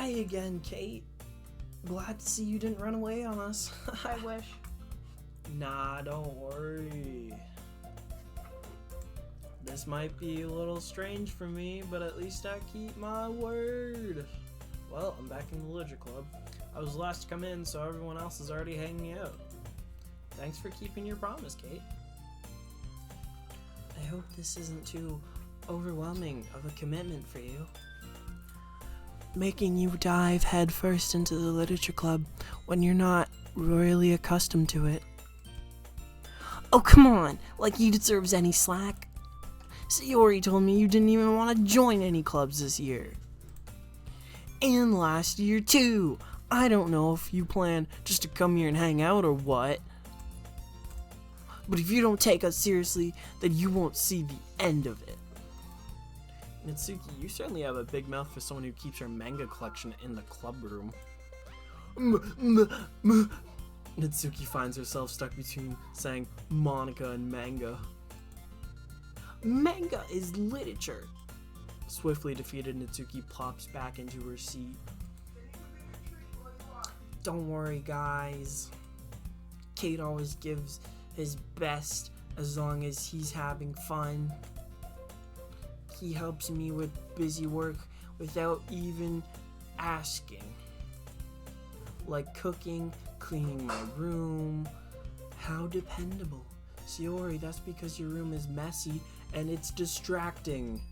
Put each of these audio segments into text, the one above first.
Hi again, Kate. Glad to see you didn't run away on us. I wish. Nah, don't worry. This might be a little strange for me, but at least I keep my word. Well, I'm back in the Literature Club. I was last to come in, so everyone else is already hanging out. Thanks for keeping your promise, Kate. I hope this isn't too overwhelming of a commitment for you. Making you dive headfirst into the Literature Club when you're not really accustomed to it. Oh, come on! Like he deserves any slack. Sayori told me you didn't even want to join any clubs this year. And last year, too. I don't know if you plan just to come here and hang out or what. But if you don't take us seriously, then you won't see the end of it. Natsuki, you certainly have a big mouth for someone who keeps her manga collection in the club room. Natsuki finds herself stuck between saying Monica and manga. Manga is literature. Swiftly defeated, Natsuki plops back into her seat. Don't worry, guys. Kate always gives his best as long as he's having fun. He helps me with busy work without even asking. Like cooking, cleaning my room. How dependable. Sayori, that's because your room is messy and it's distracting.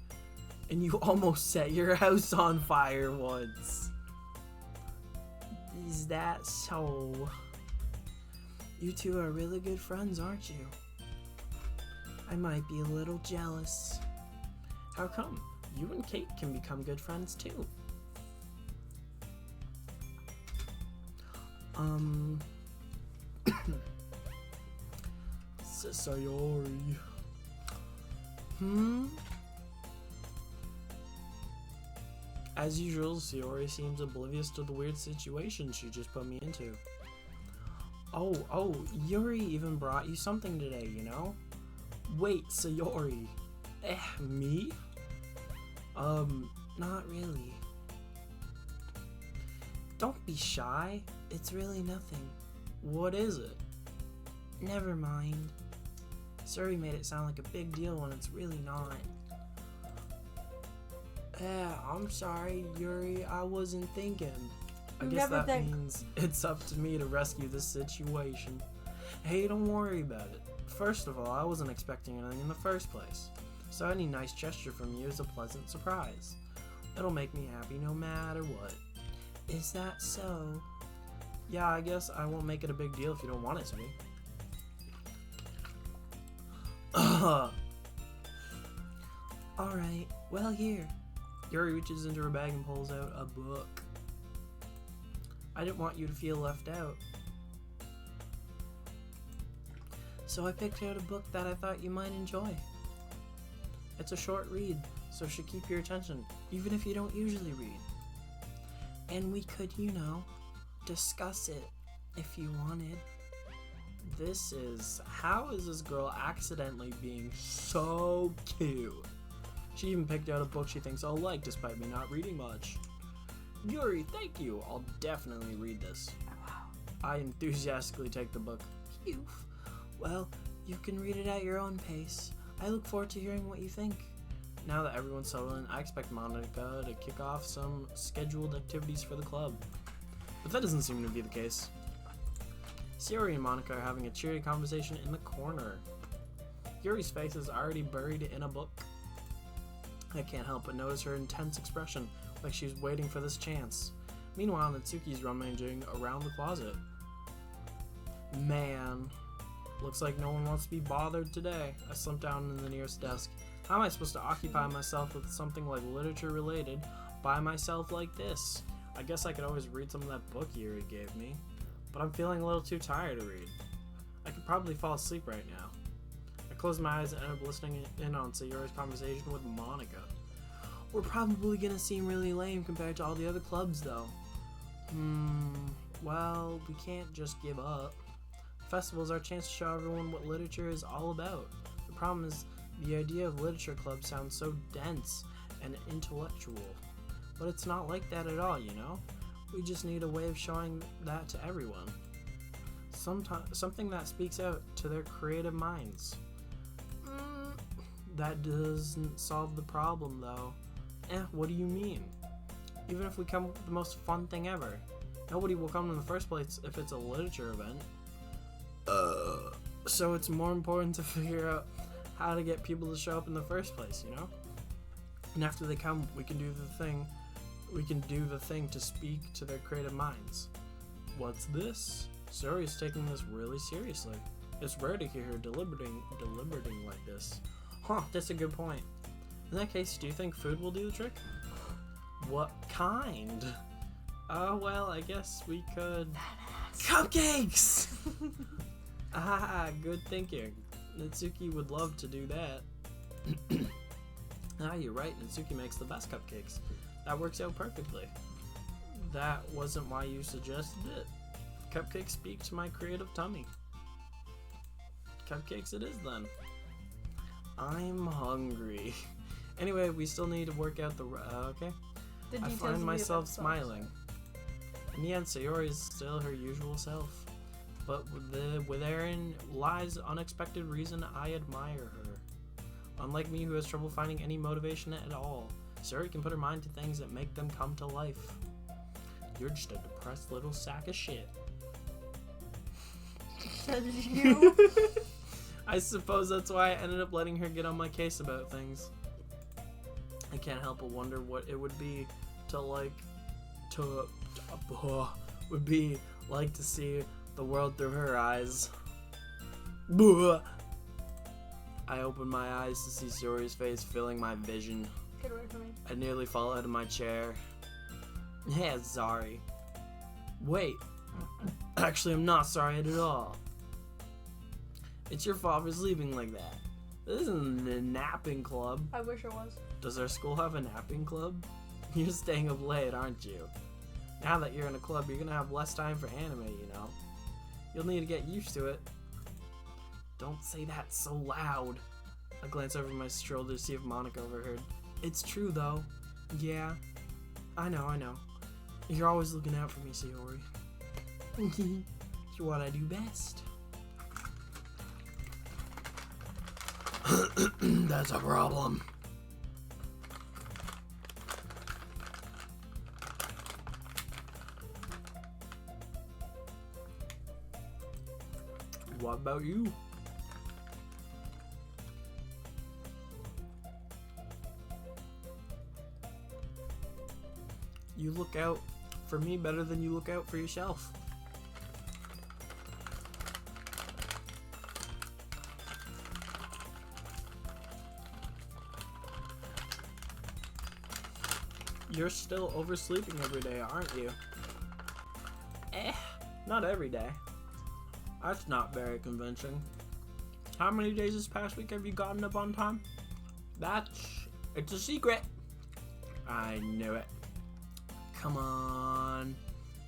And you almost set your house on fire once. Is that so? You two are really good friends, aren't you? I might be a little jealous. How come? You and Kate can become good friends too. Sayori. As usual, Sayori seems oblivious to the weird situation she just put me into. Oh, Yuri even brought you something today, you know? Wait, Sayori. Me? Not really. Don't be shy. It's really nothing. What is it? Never mind. Suri made it sound like a big deal when it's really not. I'm sorry, Yuri. I wasn't thinking. I guess that means it's up to me to rescue this situation. Hey, don't worry about it. First of all, I wasn't expecting anything in the first place. So any nice gesture from you is a pleasant surprise. It'll make me happy no matter what. Is that so? Yeah, I guess I won't make it a big deal if you don't want it to be. Alright, well here. Yuri reaches into her bag and pulls out a book. I didn't want you to feel left out. So I picked out a book that I thought you might enjoy. It's a short read, so it should keep your attention, even if you don't usually read. And we could, discuss it if you wanted. How is this girl accidentally being so cute? She even picked out a book she thinks I'll like despite me not reading much. Yuri, thank you. I'll definitely read this. I enthusiastically take the book. Phew. Well, you can read it at your own pace. I look forward to hearing what you think. Now that everyone's settled in, I expect Monica to kick off some scheduled activities for the club. But that doesn't seem to be the case. Sayori and Monica are having a cheery conversation in the corner. Yuri's face is already buried in a book. I can't help but notice her intense expression, like she's waiting for this chance. Meanwhile, Natsuki's rummaging around the closet. Man, looks like no one wants to be bothered today. I slumped down in the nearest desk. How am I supposed to occupy myself with something like literature related by myself like this? I guess I could always read some of that book Yuri gave me, but I'm feeling a little too tired to read. I could probably fall asleep right now. I closed my eyes and ended up listening in on Sayori's conversation with Monica. We're probably gonna seem really lame compared to all the other clubs though. Well, we can't just give up. The festival is our chance to show everyone what literature is all about. The problem is, the idea of literature club sounds so dense and intellectual. But it's not like that at all, you know? We just need a way of showing that to everyone. Something that speaks out to their creative minds. That doesn't solve the problem, though. What do you mean? Even if we come up with the most fun thing ever, nobody will come in the first place if it's a literature event. So it's more important to figure out how to get people to show up in the first place, you know? And after they come, we can do the thing to speak to their creative minds. What's this? Suri is taking this really seriously. It's rare to hear her deliberating like this. Huh, that's a good point. In that case, do you think food will do the trick? What kind? Well, I guess we could... Cupcakes! Good thinking. Natsuki would love to do that. You're right, Natsuki makes the best cupcakes. That works out perfectly. That wasn't why you suggested it. Cupcakes speak to my creative tummy. Cupcakes it is then. I'm hungry. Anyway, we still need to work out the... okay. I find myself smiling. In the end, Sayori is still her usual self. But therein lies unexpected reason I admire her. Unlike me, who has trouble finding any motivation at all, Sayori can put her mind to things that make them come to life. You're just a depressed little sack of shit. Says you. I suppose that's why I ended up letting her get on my case about things. I can't help but wonder what it would be to see the world through her eyes. I opened my eyes to see Sayori's face filling my vision. Get away from me. I nearly fall out of my chair. Yeah, sorry. Wait. Actually, I'm not sorry at all. It's your fault for sleeping like that. This isn't a napping club. I wish it was. Does our school have a napping club? You're staying up late, aren't you? Now that you're in a club, you're gonna have less time for anime, you know? You'll need to get used to it. Don't say that so loud. I glance over my shoulder to see if Monica overheard. It's true, though. Yeah. I know. You're always looking out for me, Sayori. It's what I do best. That's a problem. What about you? You look out for me better than you look out for yourself. You're still oversleeping every day, aren't you? Not every day. That's not very convincing. How many days this past week have you gotten up on time? It's a secret. I knew it. Come on.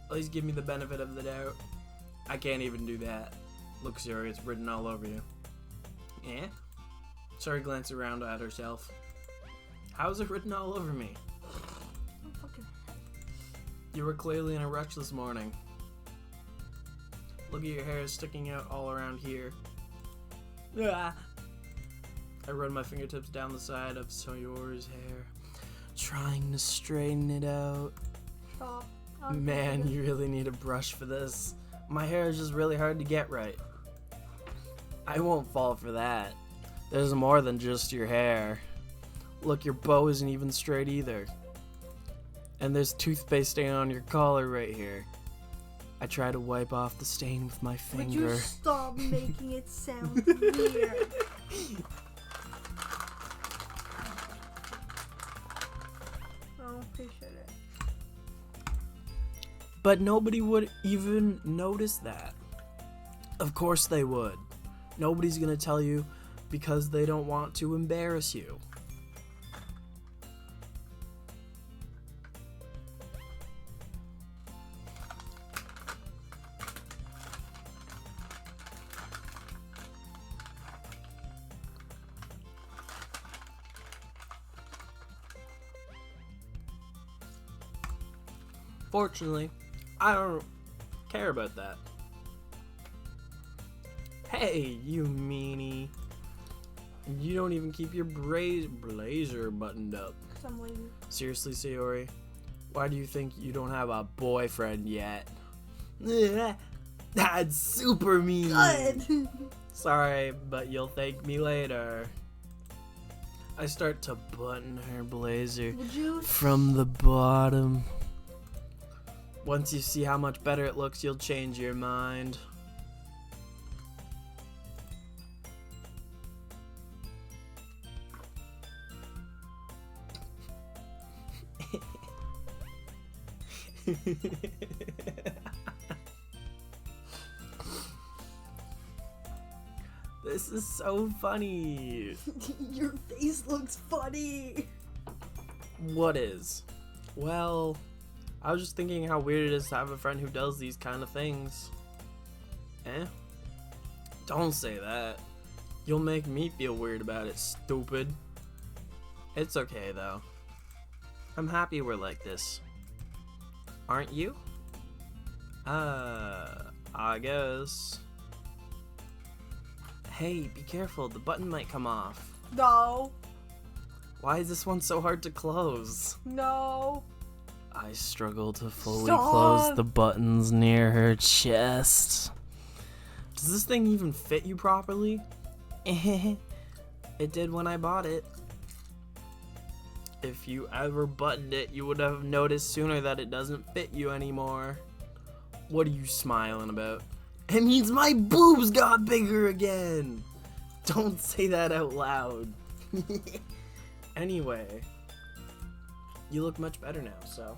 At least give me the benefit of the doubt. I can't even do that. Look, Sayori, it's written all over you. Eh? Sayori glanced around at herself. How is it written all over me? You were clearly in a rush this morning. Look at your hair sticking out all around here. Ah. I run my fingertips down the side of Sayori's hair, trying to straighten it out. Stop. Man, you really need a brush for this. My hair is just really hard to get right. I won't fall for that. There's more than just your hair. Look, your bow isn't even straight either. And there's toothpaste stain on your collar right here. I try to wipe off the stain with my finger. Would you stop making it sound weird? I don't appreciate it. But nobody would even notice that. Of course they would. Nobody's gonna tell you because they don't want to embarrass you. Fortunately, I don't care about that. Hey, you meanie. You don't even keep your blazer buttoned up. 'Cause I'm lazy. Seriously, Sayori? Why do you think you don't have a boyfriend yet? That's super mean. Good. Sorry, but you'll thank me later. I start to button her blazer Would you? from the bottom. Once you see how much better it looks, you'll change your mind. This is so funny. Your face looks funny. What is? Well, I was just thinking how weird it is to have a friend who does these kind of things. Eh? Don't say that. You'll make me feel weird about it, stupid. It's okay, though. I'm happy we're like this. Aren't you? I guess. Hey, be careful, the button might come off. No. Why is this one so hard to close? No. I struggle to fully Stop. close the buttons near her chest. Does this thing even fit you properly? It did when I bought it. If you ever buttoned it, you would have noticed sooner that it doesn't fit you anymore. What are you smiling about? It means my boobs got bigger again! Don't say that out loud. Anyway, you look much better now, so.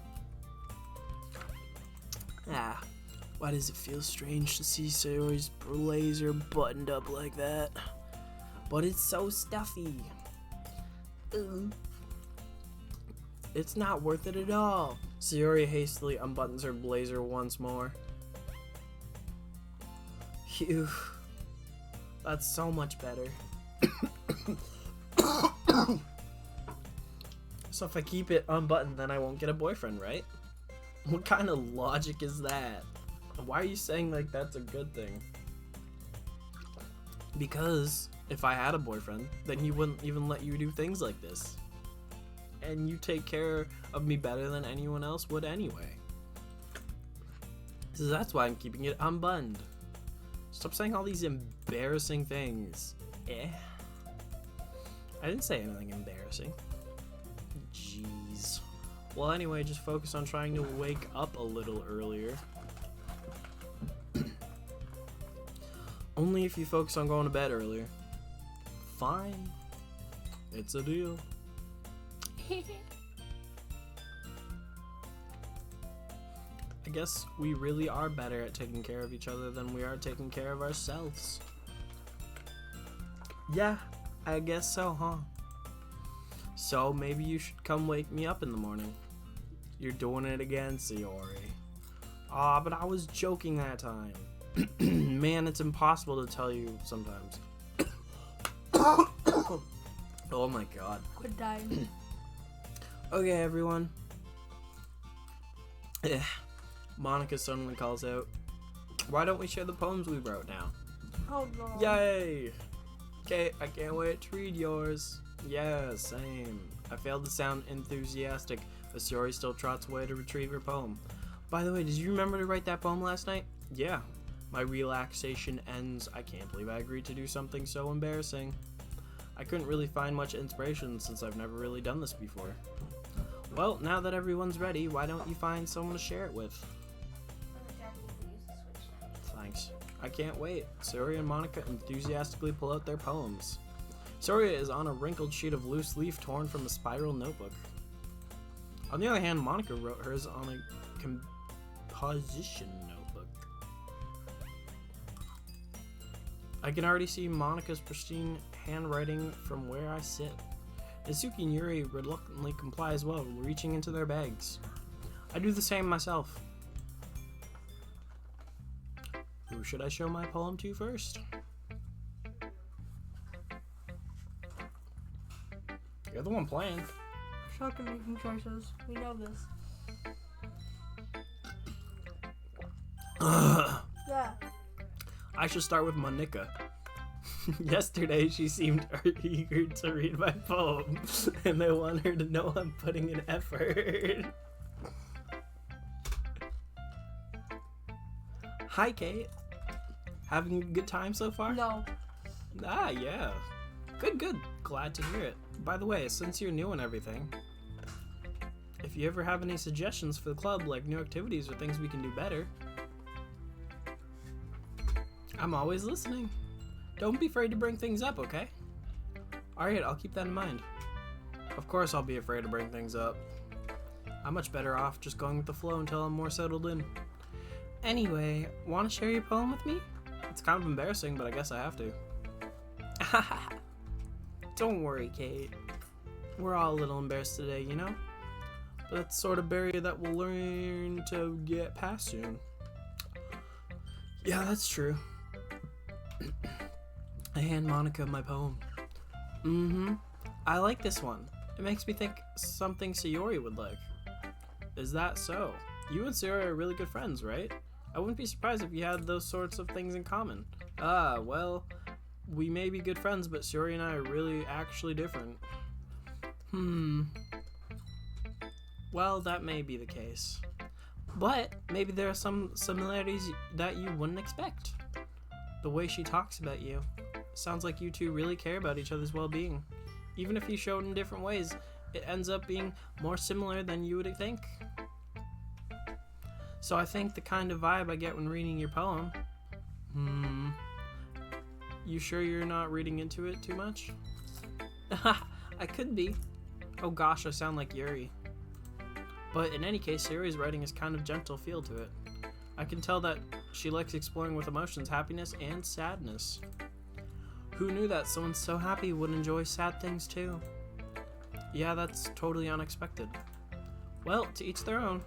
Why does it feel strange to see Sayori's blazer buttoned up like that? But it's so stuffy. It's not worth it at all. Sayori hastily unbuttons her blazer once more. Phew. That's so much better. So if I keep it unbuttoned, then I won't get a boyfriend, right? What kind of logic is that? Why are you saying like that's a good thing? Because if I had a boyfriend, then he wouldn't even let you do things like this. And you take care of me better than anyone else would anyway. So that's why I'm keeping it unbuttoned. Stop saying all these embarrassing things. I didn't say anything embarrassing. Jeez. Well, anyway, just focus on trying to wake up a little earlier. Only if you focus on going to bed earlier. Fine. It's a deal. I guess we really are better at taking care of each other than we are taking care of ourselves. Yeah, I guess so, huh? So maybe you should come wake me up in the morning. You're doing it again, Sayori. Aw, but I was joking that time. Man, it's impossible to tell you sometimes. Oh my god. Quit dying. Okay, everyone. Monica suddenly calls out, why don't we share the poems we wrote now? Hold on. Yay! Okay, I can't wait to read yours. Yeah, same. I failed to sound enthusiastic, but Sayori still trots away to retrieve her poem. By the way, did you remember to write that poem last night? Yeah. My relaxation ends. I can't believe I agreed to do something so embarrassing. I couldn't really find much inspiration since I've never really done this before. Well, now that everyone's ready, why don't you find someone to share it with? Thanks. I can't wait. Sayori and Monica enthusiastically pull out their poems. Sayori is on a wrinkled sheet of loose leaf torn from a spiral notebook. On the other hand, Monica wrote hers on a composition notebook. I can already see Monica's pristine handwriting from where I sit. Mizuki and Yuri reluctantly comply as well, reaching into their bags. I do the same myself. Who should I show my poem to first? You're the one playing. Shotgun making choices. We know this. I should start with Monica. Yesterday, she seemed eager to read my poem, and I want her to know I'm putting in effort. Hi, Kate. Having a good time so far? No. Ah, yeah. Good, good. Glad to hear it. By the way, since you're new and everything, if you ever have any suggestions for the club, like new activities or things we can do better, I'm always listening. Don't be afraid to bring things up, okay? Alright, I'll keep that in mind. Of course I'll be afraid to bring things up. I'm much better off just going with the flow until I'm more settled in. Anyway, want to share your poem with me? It's kind of embarrassing, but I guess I have to. Don't worry, Kate. We're all a little embarrassed today, you know? But that's the sort of barrier that we'll learn to get past soon. Yeah, that's true. I hand Monica my poem. I like this one. It makes me think something Sayori would like. Is that so? You and Sayori are really good friends, right? I wouldn't be surprised if you had those sorts of things in common. Ah, well, we may be good friends, but Sayori and I are really actually different. Well, that may be the case. But maybe there are some similarities that you wouldn't expect. The way she talks about you. Sounds like you two really care about each other's well-being. Even if you show it in different ways, it ends up being more similar than you would think. So I think the kind of vibe I get when reading your poem. You sure you're not reading into it too much? I could be. Oh gosh, I sound like Yuri. But in any case, Yuri's writing has kind of gentle feel to it. I can tell that she likes exploring with emotions, happiness, and sadness. Who knew that someone so happy would enjoy sad things too? Yeah, that's totally unexpected. Well, to each their own.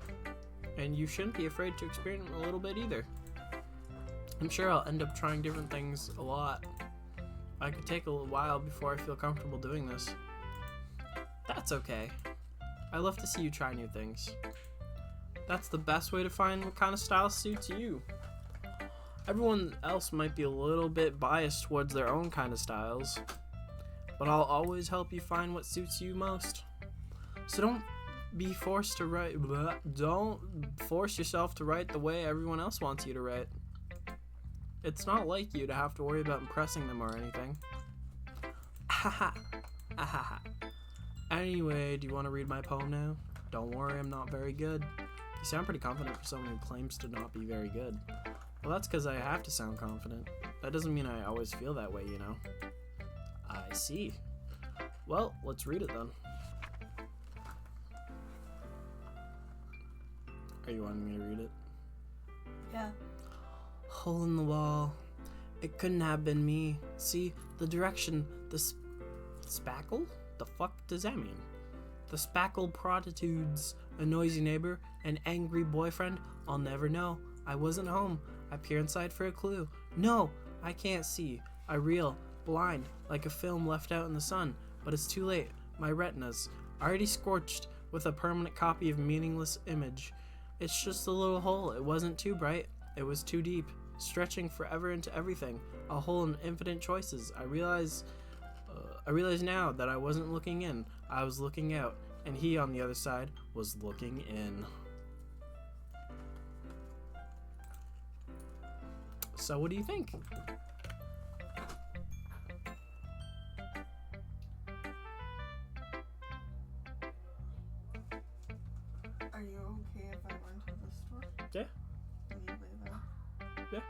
And you shouldn't be afraid to experiment a little bit either. I'm sure I'll end up trying different things a lot. I could take a little while before I feel comfortable doing this. That's okay. I love to see you try new things. That's the best way to find what kind of style suits you. Everyone else might be a little bit biased towards their own kind of styles, but I'll always help you find what suits you most. So don't force yourself to write the way everyone else wants you to write. It's not like you to have to worry about impressing them or anything. Anyway, do you want to read my poem now? Don't worry, I'm not very good. You sound pretty confident for someone who claims to not be very good. Well, that's because I have to sound confident. That doesn't mean I always feel that way, you know. I see. Well, let's read it then. Are you wanting me to read it? Yeah. Hole in the wall. It couldn't have been me. See, the direction, the spackle? The fuck does that mean? The spackle protitudes, a noisy neighbor, an angry boyfriend, I'll never know. I wasn't home. I peer inside for a clue. No, I can't see. I reel, blind, like a film left out in the sun. But it's too late. My retina's already scorched with a permanent copy of meaningless image. It's just a little hole. It wasn't too bright. It was too deep, stretching forever into everything. A hole in infinite choices. I realize now that I wasn't looking in. I was looking out, and he on the other side was looking in. So what do you think? Are you okay if I went to the store? Yeah. And you leave out? Yeah.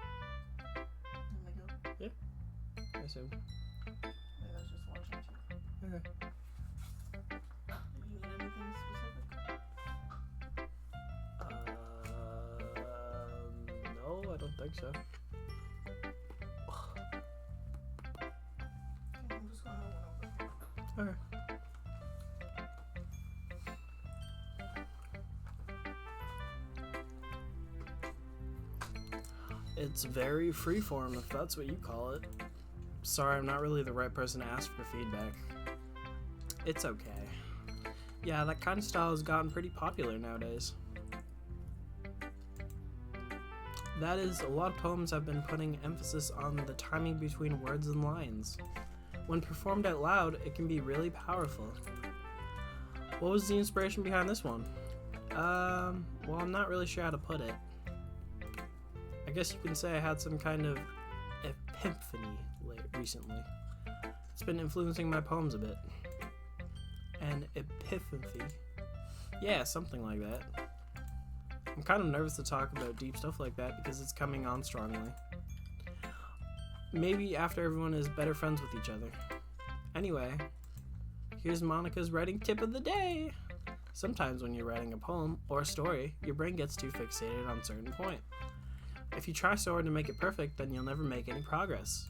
And we go? Yeah. I assume. I was just watching TV. Okay. Do you need anything specific? No, I don't think so. I'm just gonna run over here. Okay. It's very freeform, if that's what you call it. Sorry, I'm not really the right person to ask for feedback. It's okay. Yeah, that kind of style has gotten pretty popular nowadays. That is, a lot of poems have been putting emphasis on the timing between words and lines. When performed out loud, it can be really powerful. What was the inspiration behind this one? Well, I'm not really sure how to put it. I guess you can say I had some kind of epiphany recently. It's been influencing my poems a bit. An epiphany? Yeah, something like that. I'm kind of nervous to talk about deep stuff like that because it's coming on strongly. Maybe after everyone is better friends with each other. Anyway, here's Monica's writing tip of the day. Sometimes when you're writing a poem or a story, your brain gets too fixated on a certain point. If you try so hard to make it perfect, then you'll never make any progress.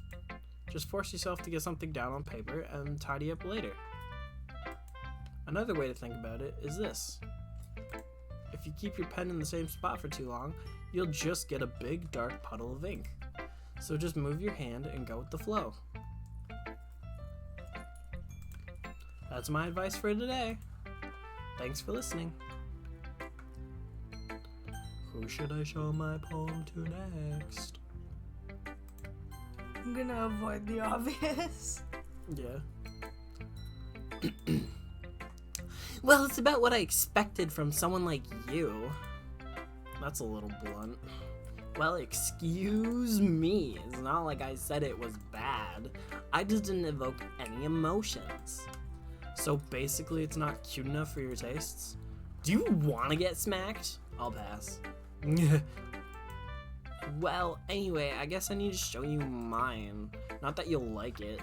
Just force yourself to get something down on paper and tidy up later. Another way to think about it is this. If you keep your pen in the same spot for too long, you'll just get a big dark puddle of ink. So just move your hand and go with the flow. That's my advice for today. Thanks for listening. Who should I show my poem to next? I'm gonna avoid the obvious. Yeah. Well, it's about what I expected from someone like you. That's a little blunt. Well, excuse me. It's not like I said it was bad. I just didn't evoke any emotions. So basically, it's not cute enough for your tastes? Do you want to get smacked? I'll pass. Well, anyway, I guess I need to show you mine. Not that you'll like it.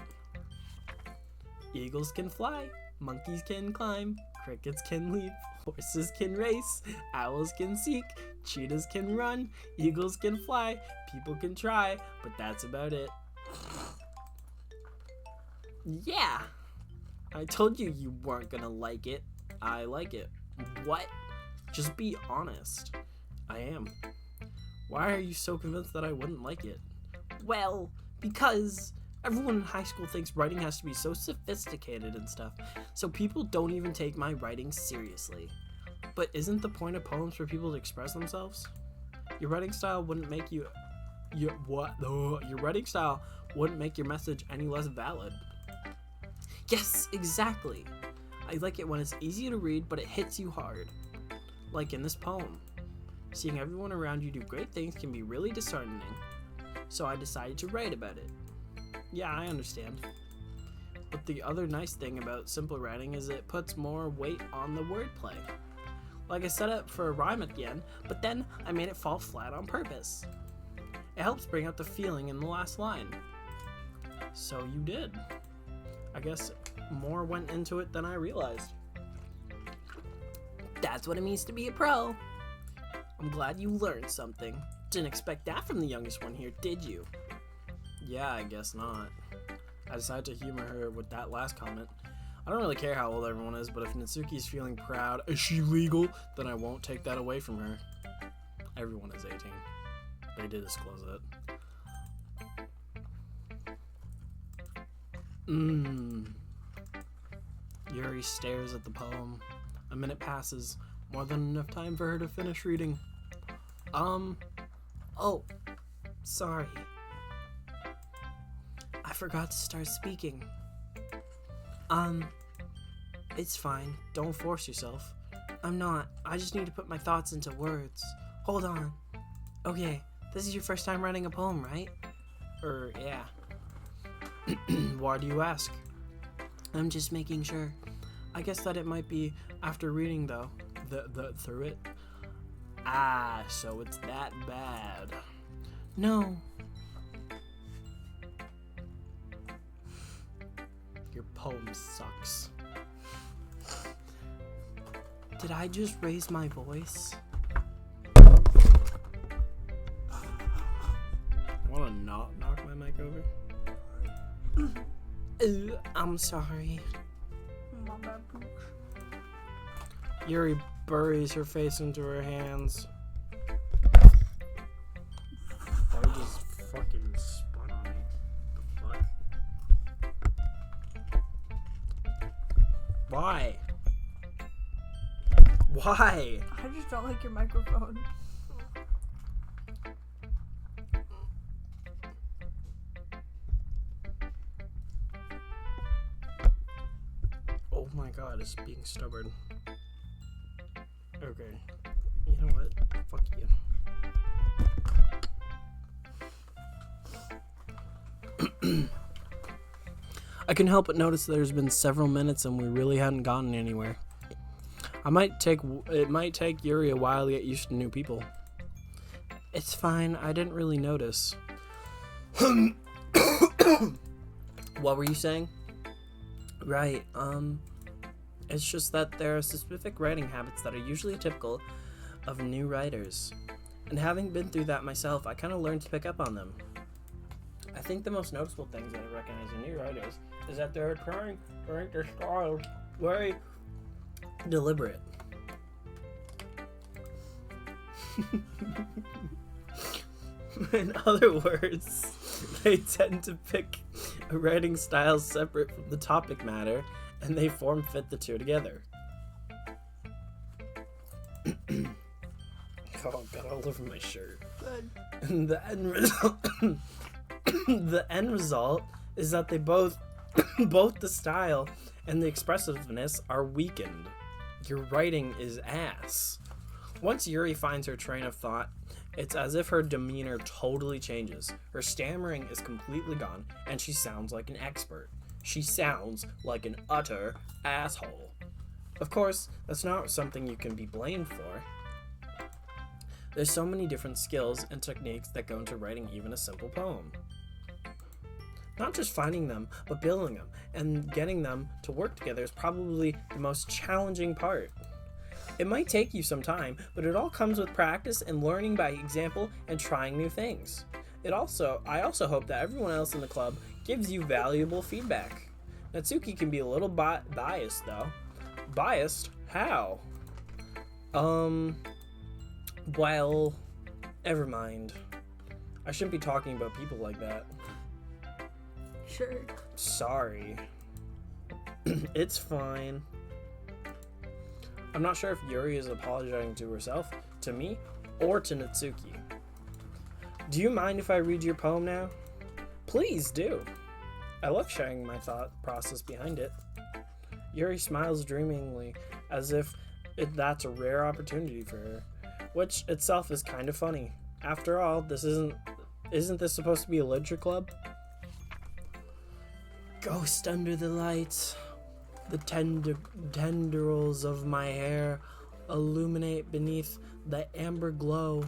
Eagles can fly, monkeys can climb, crickets can leap, horses can race, owls can seek, cheetahs can run, eagles can fly, people can try, but that's about it. Yeah! I told you you weren't gonna like it. I like it. What? Just be honest. I am. Why are you so convinced that I wouldn't like it? Well, because everyone in high school thinks writing has to be so sophisticated and stuff, so people don't even take my writing seriously. But isn't the point of poems for people to express themselves? Your writing style wouldn't make your writing style wouldn't make your message any less valid. Yes, exactly. I like it when it's easy to read, but it hits you hard. Like in this poem. Seeing everyone around you do great things can be really disheartening. So I decided to write about it. Yeah, I understand. But the other nice thing about simple writing is it puts more weight on the wordplay. Like I set up for a rhyme at the end, but then I made it fall flat on purpose. It helps bring out the feeling in the last line. So you did. I guess more went into it than I realized. That's what it means to be a pro. I'm glad you learned something. Didn't expect that from the youngest one here, did you? Yeah, I guess not. I decided to humor her with that last comment. I don't really care how old everyone is, but if Natsuki's feeling proud, is she legal? Then I won't take that away from her. Everyone is 18. They did disclose it. Yuri stares at the poem. A minute passes. More than enough time for her to finish reading. Oh, sorry. I forgot to start speaking. It's fine. Don't force yourself. I'm not. I just need to put my thoughts into words. Hold on. Okay, this is your first time writing a poem, right? Yeah. Why do you ask? I'm just making sure. I guess that it might be after reading, though. Through it. Ah, so it's that bad. No. Your poem sucks. Did I just raise my voice? Wanna not knock my mic over? I'm sorry. My bad, Pooch. Yuri buries her face into her hands. I just fucking spun on me. The fuck? Why? Why? I just don't like your microphone. my god, it's being stubborn. Okay. You know what? Fuck you. I can help but notice there's been several minutes and we really hadn't gotten anywhere. It might take Yuri a while to get used to new people. It's fine, I didn't really notice. What were you saying? Right, it's just that there are specific writing habits that are usually typical of new writers. And having been through that myself, I kind of learned to pick up on them. I think the most noticeable things that I recognize in new writers is that they're trying to make their style very deliberate. In other words, they tend to pick a writing style separate from the topic matter, and they form-fit the two together. Oh, got all over my shirt. Good. And the end result is that they both the style and the expressiveness are weakened. Your writing is ass. Once Yuri finds her train of thought, it's as if her demeanor totally changes. Her stammering is completely gone, and she sounds like an expert. She sounds like an utter asshole. Of course, that's not something you can be blamed for. There's so many different skills and techniques that go into writing even a simple poem. Not just finding them, but building them, and getting them to work together is probably the most challenging part. It might take you some time, but it all comes with practice and learning by example and trying new things. I also hope that everyone else in the club gives you valuable feedback. Natsuki can be a little biased though. Biased? How? Well, never mind. I shouldn't be talking about people like that. Sure. Sorry. It's fine. I'm not sure if Yuri is apologizing to herself, to me, or to Natsuki. Do you mind if I read your poem now? Please do. I love sharing my thought process behind it. Yuri smiles dreamingly, as if that's a rare opportunity for her, which itself is kind of funny. After all, isn't this supposed to be a literature club? Ghost under the lights. The tendrils of my hair illuminate beneath the amber glow.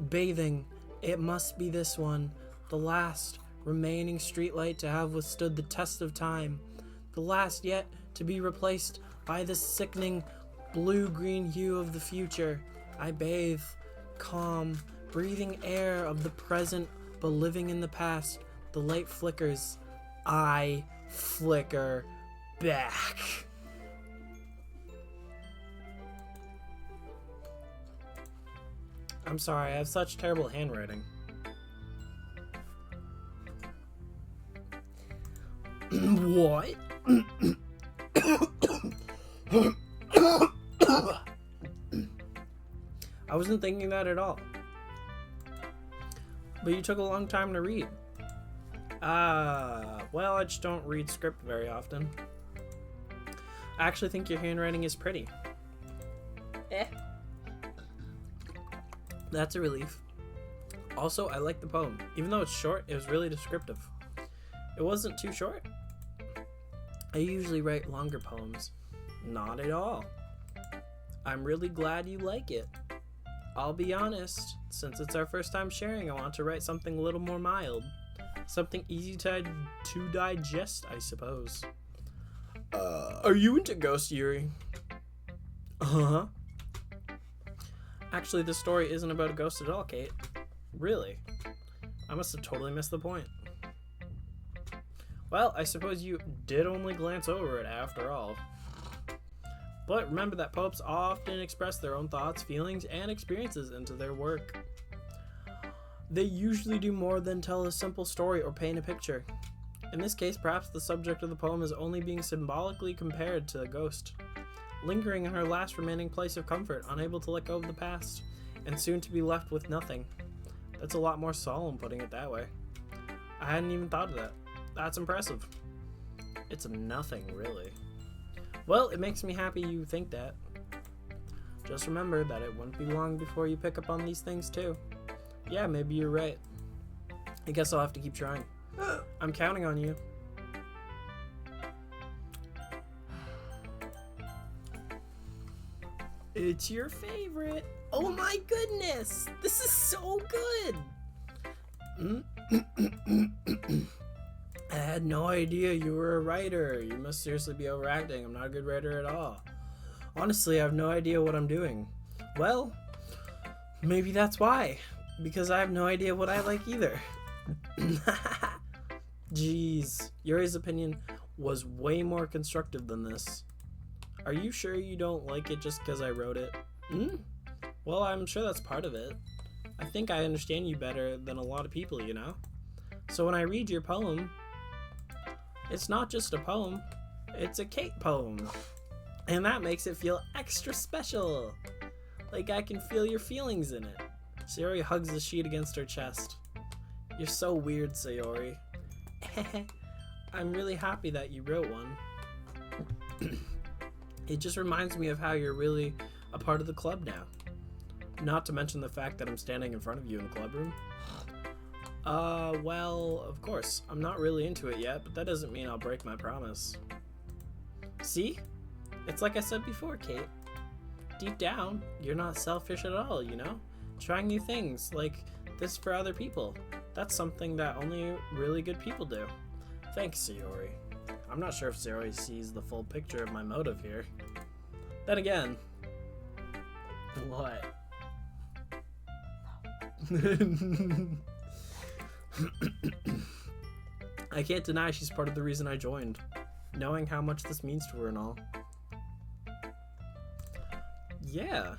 Bathing, it must be this one, the last remaining streetlight to have withstood the test of time, the last yet to be replaced by the sickening blue-green hue of the future. I bathe, calm, breathing air of the present, but living in the past. The light flickers. I flicker back. I'm sorry, I have such terrible handwriting. What? I wasn't thinking that at all. But you took a long time to read. Well, I just don't read script very often. I actually think your handwriting is pretty. That's a relief. Also, I like the poem. Even though it's short, it was really descriptive. It wasn't too short. I usually write longer poems. Not at all. I'm really glad you like it. I'll be honest, since it's our first time sharing, I want to write something a little more mild. Something easy to digest, I suppose. Are you into ghosts, Yuri? Uh-huh. Actually, this story isn't about a ghost at all, Kate. Really? I must have totally missed the point. Well, I suppose you did only glance over it after all. But remember that poets often express their own thoughts, feelings, and experiences into their work. They usually do more than tell a simple story or paint a picture. In this case, perhaps the subject of the poem is only being symbolically compared to a ghost, lingering in her last remaining place of comfort, unable to let go of the past, and soon to be left with nothing. That's a lot more solemn putting it that way. I hadn't even thought of that. That's impressive. It's nothing, really. Well, it makes me happy you think that. Just remember that it won't be long before you pick up on these things too. Yeah, maybe you're right. I guess I'll have to keep trying. I'm counting on you. It's your favorite. Oh my goodness! This is so good! I had no idea you were a writer. You must seriously be overacting. I'm not a good writer at all. Honestly, I have no idea what I'm doing. Well, maybe that's why. Because I have no idea what I like either. Jeez, Yuri's opinion was way more constructive than this. Are you sure you don't like it just because I wrote it? Well, I'm sure that's part of it. I think I understand you better than a lot of people, you know? So when I read your poem, it's not just a poem, it's a Kate poem. And that makes it feel extra special. Like I can feel your feelings in it. Sayori hugs the sheet against her chest. You're so weird, Sayori. I'm really happy that you wrote one. It just reminds me of how you're really a part of the club now. Not to mention the fact that I'm standing in front of you in the club room. Well, of course, I'm not really into it yet, but that doesn't mean I'll break my promise. See? It's like I said before, Kate. Deep down, you're not selfish at all, you know? Trying new things, like this for other people. That's something that only really good people do. Thanks, Sayori. I'm not sure if Sayori sees the full picture of my motive here. Then again... What? I can't deny she's part of the reason I joined, knowing how much this means to her and all. Yeah,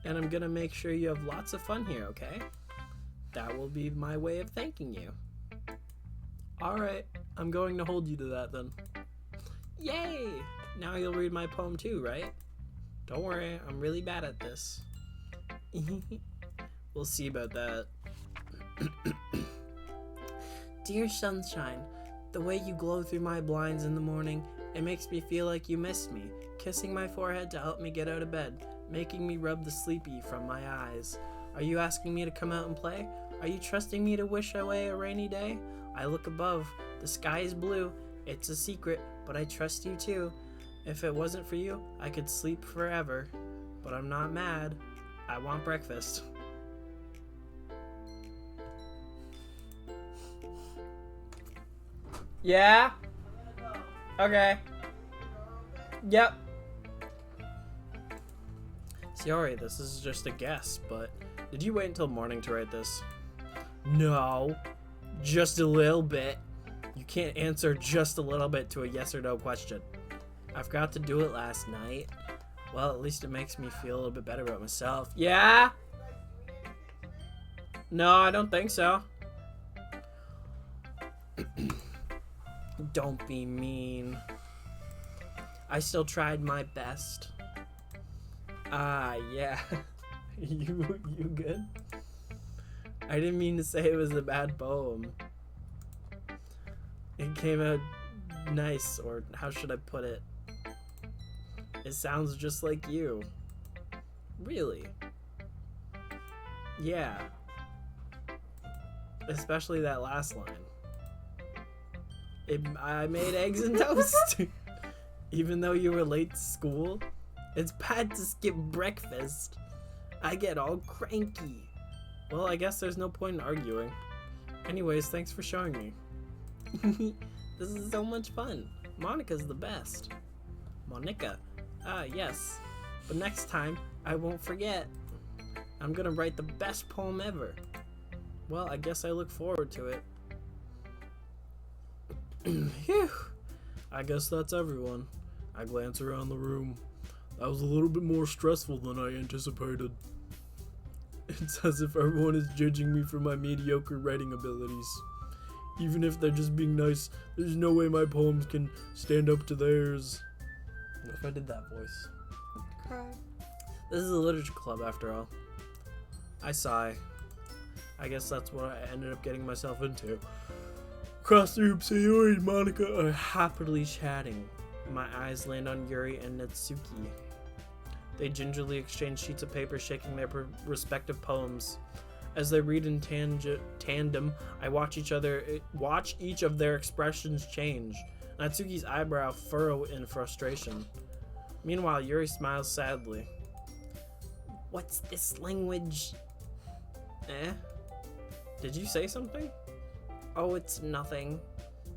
and I'm gonna make sure you have lots of fun here, okay? That will be my way of thanking you. Alright, I'm going to hold you to that then. Yay! Now you'll read my poem too, right? Don't worry, I'm really bad at this. We'll see about that. Dear sunshine, the way you glow through my blinds in the morning, it makes me feel like you missed me, kissing my forehead to help me get out of bed, making me rub the sleepy from my eyes. Are you asking me to come out and play? Are you trusting me to wish away a rainy day? I look above, the sky is blue, it's a secret, but I trust you too. If it wasn't for you, I could sleep forever, but I'm not mad. I want breakfast. Yeah? Okay. Yep. Sorry, this is just a guess, but did you wait until morning to write this? No. Just a little bit. You can't answer just a little bit to a yes or no question. I forgot to do it last night. Well, at least it makes me feel a little bit better about myself. Yeah? No, I don't think so. Don't be mean. I still tried my best. Ah, yeah. You good? I didn't mean to say it was a bad poem. It came out nice, or how should I put it? It sounds just like you. Really? Yeah. Especially that last line. I made eggs and toast. Even though you were late to school, it's bad to skip breakfast. I get all cranky. Well, I guess there's no point in arguing. Anyways, thanks for showing me. This is so much fun. Monica's the best. Monica. Ah, yes. But next time, I won't forget. I'm gonna write the best poem ever. Well, I guess I look forward to it. Phew. I guess that's everyone. I glance around the room. That was a little bit more stressful than I anticipated. It's as if everyone is judging me for my mediocre writing abilities. Even if they're just being nice, there's no way my poems can stand up to theirs. What if I did that voice? Cry. This is a literature club after all. I sigh. I guess that's what I ended up getting myself into. Across the room, Sayori and Monica are happily chatting. My eyes land on Yuri and Natsuki. They gingerly exchange sheets of paper, shaking their respective poems. As they read in tandem, I watch each of their expressions change. Natsuki's eyebrow furrow in frustration. Meanwhile, Yuri smiles sadly. What's this language? Did you say something? Oh, it's nothing.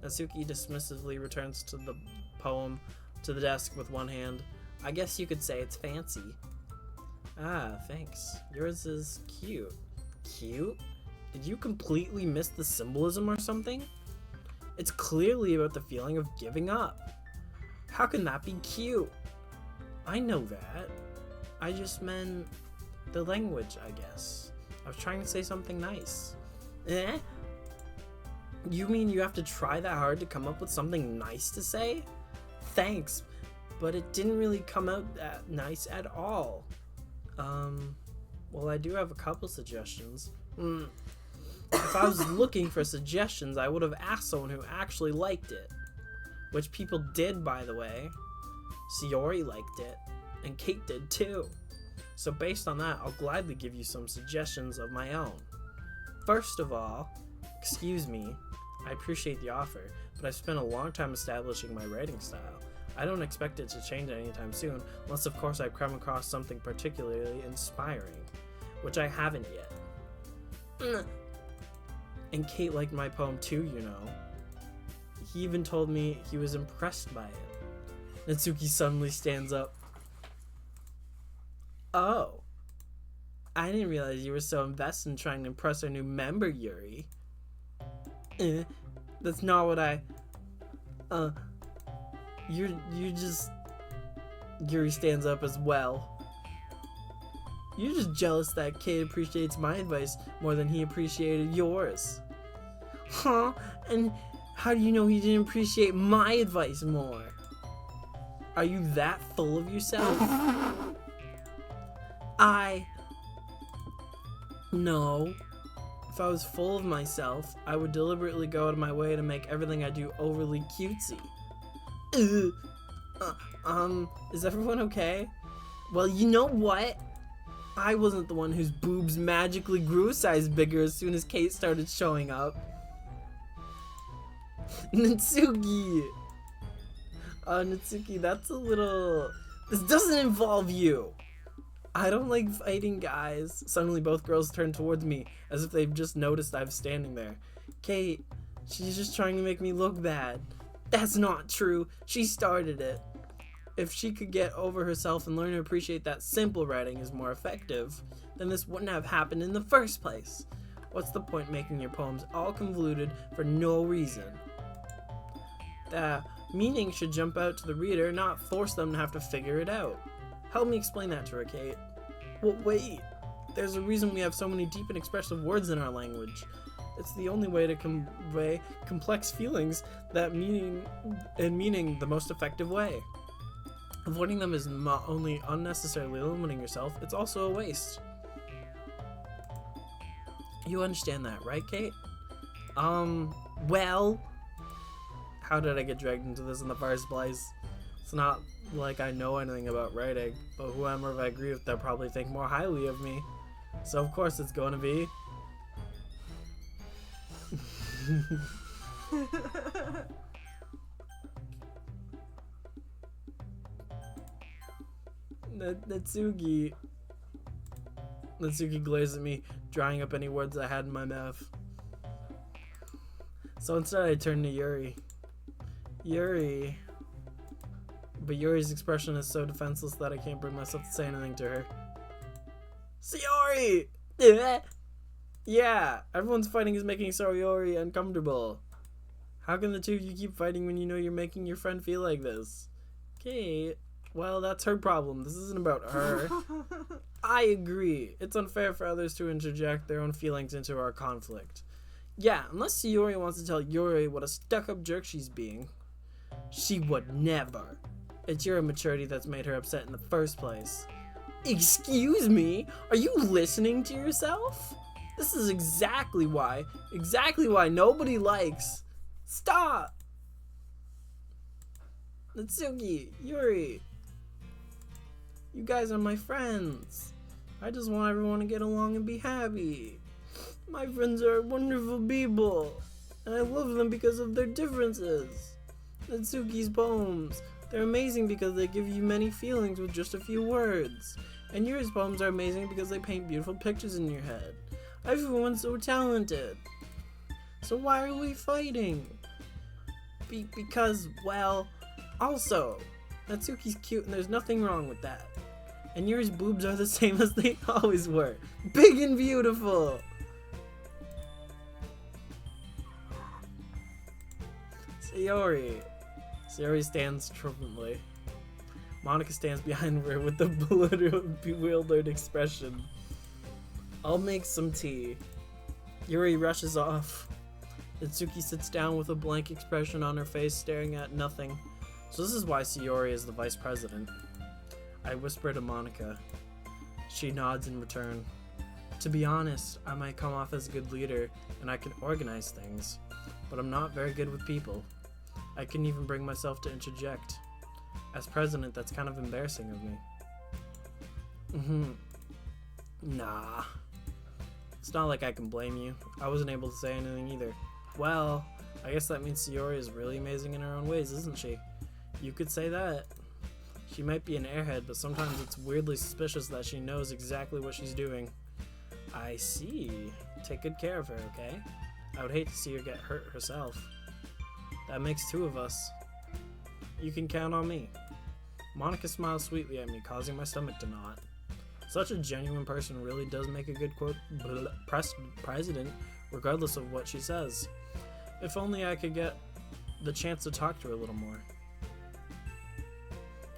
Natsuki dismissively returns to the poem to the desk with one hand. I guess you could say it's fancy. Ah, thanks. Yours is cute. Cute? Did you completely miss the symbolism or something? It's clearly about the feeling of giving up. How can that be cute? I know that. I just meant the language, I guess. I was trying to say something nice. You mean you have to try that hard to come up with something nice to say? Thanks, but it didn't really come out that nice at all. Well, I do have a couple suggestions. If I was looking for suggestions, I would have asked someone who actually liked it. Which people did, by the way. Sayori liked it, and Kate did too. So based on that, I'll gladly give you some suggestions of my own. First of all, excuse me, I appreciate the offer, but I've spent a long time establishing my writing style. I don't expect it to change anytime soon, unless of course I've come across something particularly inspiring, which I haven't yet. And Kate liked my poem too, you know. He even told me he was impressed by it. Natsuki suddenly stands up. Oh. I didn't realize you were so invested in trying to impress our new member, Yuri. That's not what I... You're just... Yuri stands up as well. You're just jealous that Kate appreciates my advice more than he appreciated yours. Huh? And how do you know he didn't appreciate my advice more? Are you that full of yourself? No. If I was full of myself, I would deliberately go out of my way to make everything I do overly cutesy. Is everyone okay? Well, you know what? I wasn't the one whose boobs magically grew a size bigger as soon as Kate started showing up. Natsuki! Natsuki, that's a little... This doesn't involve you! I don't like fighting guys. Suddenly both girls turn towards me, as if they've just noticed I'm standing there. Kate, she's just trying to make me look bad. That's not true. She started it. If she could get over herself and learn to appreciate that simple writing is more effective, then this wouldn't have happened in the first place. What's the point making your poems all convoluted for no reason? The meaning should jump out to the reader, not force them to have to figure it out. Help me explain that to her, Kate. Well, wait. There's a reason we have so many deep and expressive words in our language. It's the only way to convey complex feelings that meaning the most effective way. Avoiding them is not only unnecessarily limiting yourself, it's also a waste. You understand that, right, Kate? Well... How did I get dragged into this in the first place? It's not like I know anything about writing, but whoever I agree with, they'll probably think more highly of me. So of course it's going to be... Natsuki glares at me, drying up any words I had in my mouth. So instead I turn to Yuri. Yuri. But Yuri's expression is so defenseless that I can't bring myself to say anything to her. Sayori! Yeah, everyone's fighting is making Sayori uncomfortable. How can the two of you keep fighting when you know you're making your friend feel like this? Kate, well, that's her problem. This isn't about her. I agree. It's unfair for others to interject their own feelings into our conflict. Yeah, unless Sayori wants to tell Yuri what a stuck-up jerk she's being. She would never. It's your immaturity that's made her upset in the first place. Excuse me? Are you listening to yourself? This is exactly why nobody likes... Stop! Natsuki, Yuri, you guys are my friends. I just want everyone to get along and be happy. My friends are wonderful people, and I love them because of their differences. Natsuki's poems, they're amazing because they give you many feelings with just a few words. And Yuri's poems are amazing because they paint beautiful pictures in your head. Everyone's so talented. So why are we fighting? Because, well, also, Natsuki's cute and there's nothing wrong with that. And Yuri's boobs are the same as they always were. Big and beautiful! Sayori stands triumphantly. Monika stands behind her with a bewildered expression. I'll make some tea. Yuri rushes off. Natsuki sits down with a blank expression on her face, staring at nothing. So this is why Sayori is the vice president. I whisper to Monika. She nods in return. To be honest, I might come off as a good leader, and I can organize things. But I'm not very good with people. I couldn't even bring myself to interject. As president, that's kind of embarrassing of me. Nah. It's not like I can blame you. I wasn't able to say anything either. Well, I guess that means Sayori is really amazing in her own ways, isn't she? You could say that. She might be an airhead, but sometimes it's weirdly suspicious that she knows exactly what she's doing. I see. Take good care of her, okay? I would hate to see her get hurt herself. That makes two of us. You can count on me. Monika smiles sweetly at me, causing my stomach to knot. Such a genuine person really does make a good president, regardless of what she says. If only I could get the chance to talk to her a little more.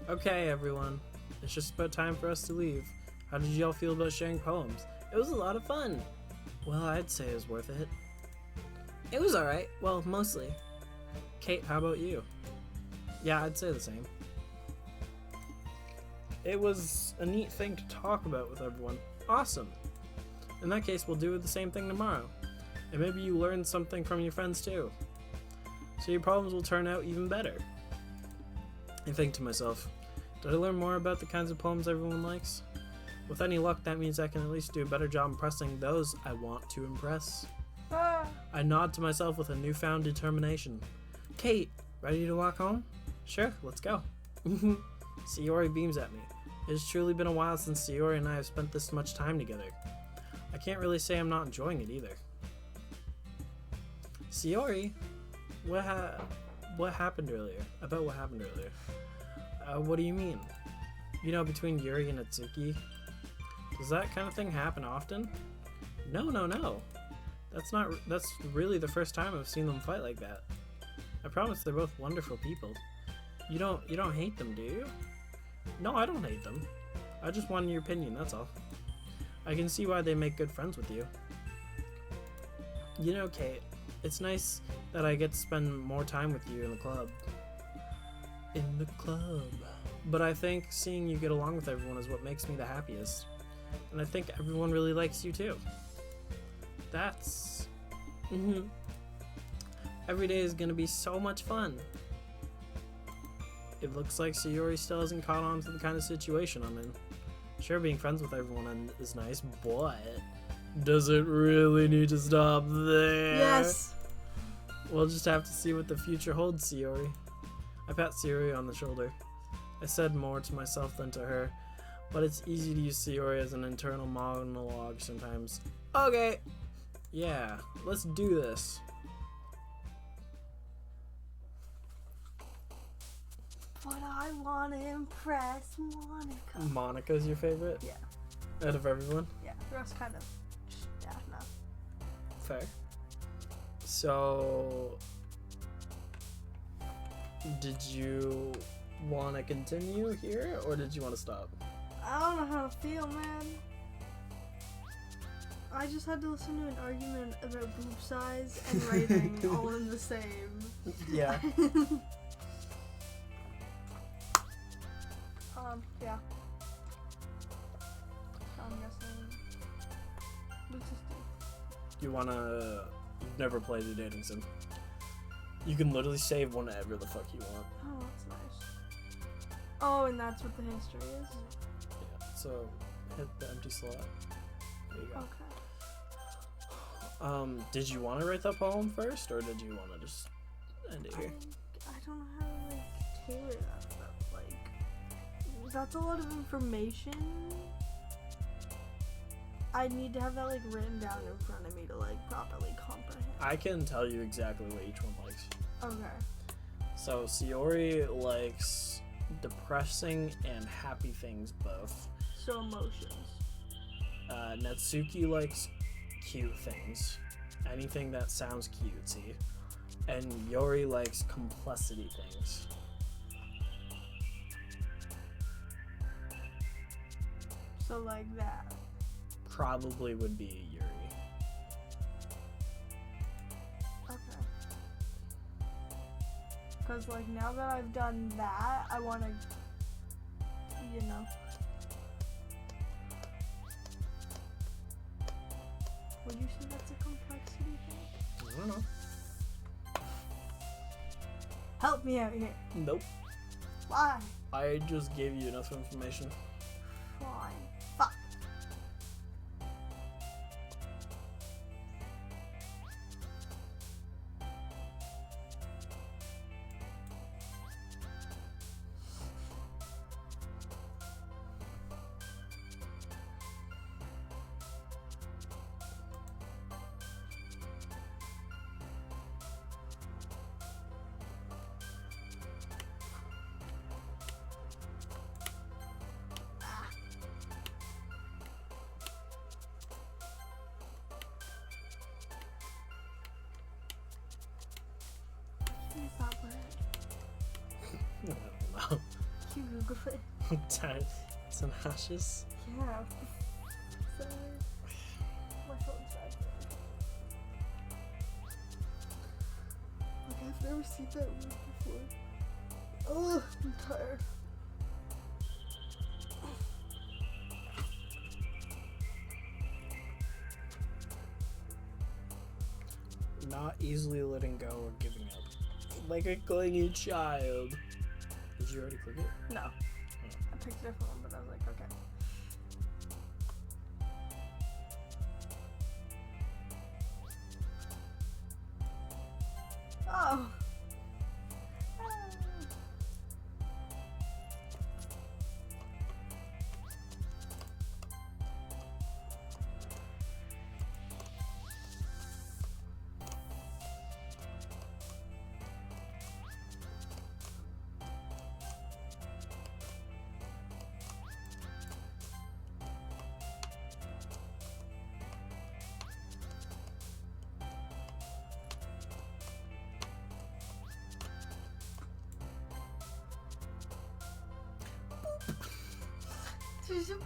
Okay, everyone. It's just about time for us to leave. How did y'all feel about sharing poems? It was a lot of fun. Well, I'd say it was worth it. It was alright. Well, mostly. Kate, how about you? Yeah, I'd say the same. It was a neat thing to talk about with everyone. Awesome. In that case, we'll do the same thing tomorrow. And maybe you learned something from your friends too. So your problems will turn out even better. I think to myself, did I learn more about the kinds of poems everyone likes? With any luck, that means I can at least do a better job impressing those I want to impress. I nod to myself with a newfound determination. Kate, ready to walk home? Sure, let's go. Sayori beams at me. It has truly been a while since Sayori and I have spent this much time together. I can't really say I'm not enjoying it either. Sayori, what happened earlier? About what happened earlier? What do you mean? You know, between Yuri and Natsuki? Does that kind of thing happen often? No. That's really the first time I've seen them fight like that. I promise they're both wonderful people. You don't hate them, do you? No, I don't hate them. I just wanted your opinion, that's all. I can see why they make good friends with you. You know, Kate, it's nice that I get to spend more time with you in the club. In the club. But I think seeing you get along with everyone is what makes me the happiest. And I think everyone really likes you too. That's... Every day is gonna be so much fun. It looks like Sayori still hasn't caught on to the kind of situation I'm in. Sure, being friends with everyone is nice, but does it really need to stop there? Yes! We'll just have to see what the future holds, Sayori. I pat Sayori on the shoulder. I said more to myself than to her, but it's easy to use Sayori as an internal monologue sometimes. Okay! Yeah, let's do this. But I want to impress Monika. Monika's your favorite? Yeah. Out of everyone? Yeah, the rest kind of just daft enough. Fair. So, did you want to continue here, or did you want to stop? I don't know how to feel, man. I just had to listen to an argument about boob size and writing all in the same. Yeah. Yeah. I'm guessing Luke's is D. You've never played a dating sim? You can literally save whenever the fuck you want. Oh, that's nice. Oh, and that's what the history is? Yeah, so hit the empty slot. There you go. Okay. Did you want to write the poem first, or did you want to just end it here? I don't know how to, like, tailor that stuff. Like, that's a lot of information. I need to have that, like, written down in front of me to, like, properly comprehend. I can tell you exactly what each one likes. Okay. So Sayori likes depressing and happy things both. So emotions. Natsuki likes cute things. Anything that sounds cutesy. And Yori likes complexity things. So, like that. Probably would be Yuri. Okay. Because, like, now that I've done that, I want to, you know. Would you say that's a complexity thing? I don't know. Help me out here. Nope. Why? I just gave you enough information. Fine. Fuck. What is that word? I don't know. You Google it. It's an ashes. Yeah. Sorry. My phone's back there. Like, I've never seen that word before. Oh, I'm tired. Not easily letting go or giving up. Like a clingy child. Did you already click it? No. I picked a different one, but I was like, okay. Oh. There's a boop.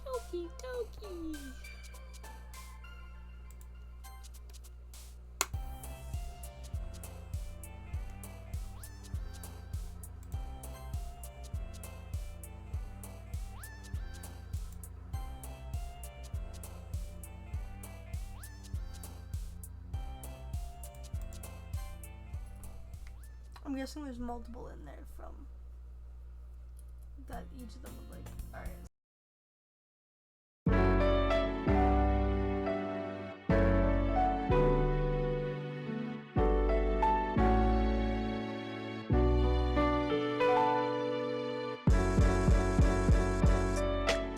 Doki Doki. I'm guessing there's multiple in there from that each of them would like. Alright,